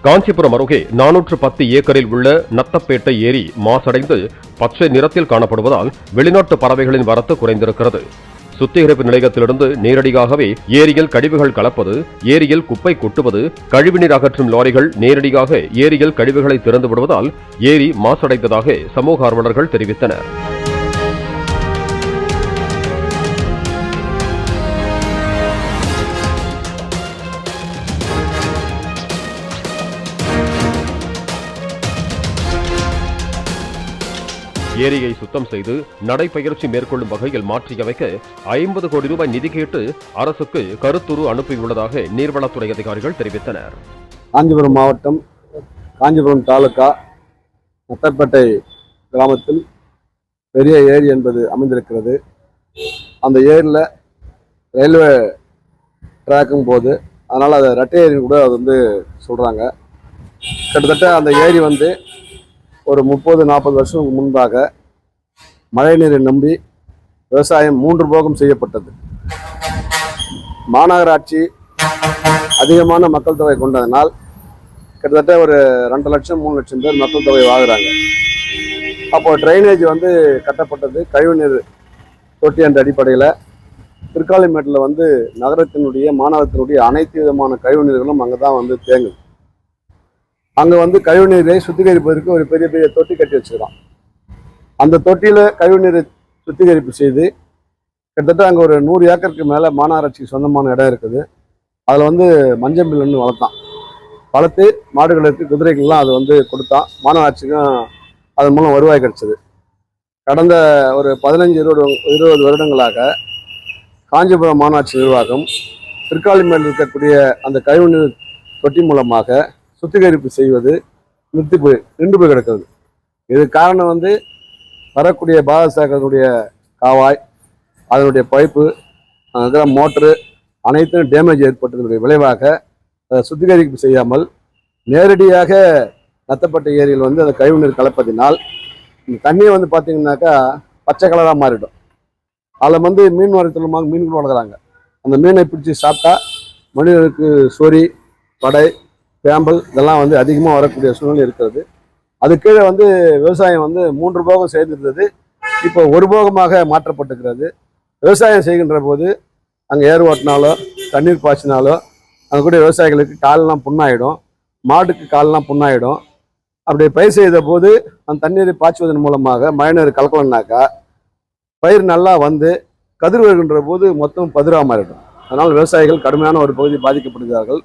காஞ்சிபுரம் அருகே 410 ஏக்கரில் உள்ள நத்தப்பேட்டை ஏரி மாசடைந்து பச்சை நிறத்தில் காணப்படுவதால் வெளிநாட்டு பறவைகளின் வரத்து குறைந்திருக்கிறது. சுத்திகரிப்பு நிலையத்திலிருந்து நேரடியாகவே ஏரியில் கழிவுகள் கலப்பது, ஏரியில் குப்பை கொட்டுவது, கழிவுநீர் அகற்றும் லாரிகள் நேரடியாக ஏரியில் கழிவுகளை திறந்து விடுவதால் ஏரி மாசடைந்ததாக சமூக ஆர்வலர்கள் தெரிவித்தனர். ஏரியை சுத்தம் செய்து நடைபயிற்சி மேற்கொள்ளும் வகையில் மாற்றியமைக்க 50 கோடி ரூபாய் நிதி கேட்டு அரசுக்கு கருத்துரு அனுப்பியுள்ளதாக நீர்வளத்துறை அதிகாரிகள் தெரிவித்தனர். காஞ்சிபுரம் மாவட்டம் காஞ்சிபுரம் தாலுகா நத்தப்பேட்டை கிராமத்தில் பெரிய ஏரி என்பது அமைந்திருக்கிறது. அந்த ஏரியில் ரயில்வே ட்ராக்கும் போது அதனால் அதை ரெட்டை ஏரின்னு கூட அது சொல்கிறாங்க. கிட்டத்தட்ட அந்த ஏரி ஒரு 30-40 வருஷம் முன்பாக மழை நீரை நம்பி விவசாயம் 3 போகம் செய்யப்பட்டது. மாநகராட்சி அதிகமான மக்கள் தொகை கொண்டதனால் கிட்டத்தட்ட ஒரு 2 லட்சம் 3 லட்சம் பேர் மக்கள் தொகை வாங்குறாங்க. அப்போ ட்ரைனேஜ் கட்டப்பட்டது கழிவுநீர் தொட்டி என்ற அடிப்படையில். திருக்காலிமேட்டில் நகரத்தினுடைய மாநகரத்தினுடைய அனைத்து விதமான கழிவுநீர்களும் அங்கே தான் தேங்குது. அங்கே கழிவுநீரை சுத்திகரிப்பதற்கு ஒரு பெரிய பெரிய தொட்டி கட்டி வச்சுக்கிறோம். அந்த தொட்டியில் கழிவுநீரை சுத்திகரிப்பு செய்து கிட்டத்தட்ட அங்கே ஒரு 100 ஏக்கருக்கு மேலே மாநகராட்சிக்கு சொந்தமான இடம் இருக்குது. அதில் மஞ்சம்பில் வளர்த்து மாடுகளுக்கு குதிரைகள்லாம் அது கொடுத்தான். மாநகராட்சிக்கும் அதன் மூலம் வருவாய் கிடைச்சது. கடந்த ஒரு 15-20 வருடங்களாக காஞ்சிபுரம் மாநகராட்சி நிர்வாகம் திருக்காலிமேல் இருக்கக்கூடிய அந்த கழிவுநீர் தொட்டி மூலமாக சுத்திகரிப்பு செய்வது நின்று போய் கிடக்கிறது. இது காரணம் வரக்கூடிய பாரத சாகருடைய காவாய், அதனுடைய பைப்பு, மோட்ரு அனைத்தும் டேமேஜ் ஏற்பட்டதனுடைய விளைவாக அதை சுத்திகரிப்பு செய்யாமல் நேரடியாக நத்தப்பட்ட ஏரியில் அந்த கழிவுநீர் கலப்பதினால் இந்த தண்ணியை பார்த்தீங்கன்னாக்கா பச்சை கலராக மாறிடும். அதில் மீன் வளர்த்தலுமாக மீன்கள் வளர்க்குறாங்க. அந்த மீனை பிடிச்சி சாப்பிட்டா மனிதனுக்கு சொறி, படை, பேம்பல் இதெல்லாம் அதிகமாக வரக்கூடிய சூழ்நிலை இருக்கிறது. அது கீழே விவசாயம் 3 போகம் செய்திருந்தது. இப்போ 1 போகமாக மாற்றப்பட்டுக்கிறது. விவசாயம் செய்கின்ற போது அங்கே ஏர் ஓட்டினாலோ தண்ணீர் பாய்ச்சினாலோ அங்கே கூட விவசாயிகளுக்கு காலெல்லாம் புண்ணாயிடும், மாட்டுக்கு காலெல்லாம் புண்ணாயிடும். அப்படி பயிர் செய்த போது அந்த தண்ணீரை பாய்ச்சுவதன் மூலமாக மழைநீர் கலக்கலன்னாக்கா பயிர் நல்லா கதிர் வருகின்ற போது மொத்தம் பதிராக மாறிடும். அதனால் விவசாயிகள் கடுமையான ஒரு பகுதி பாதிக்கப்படுகிறார்கள்.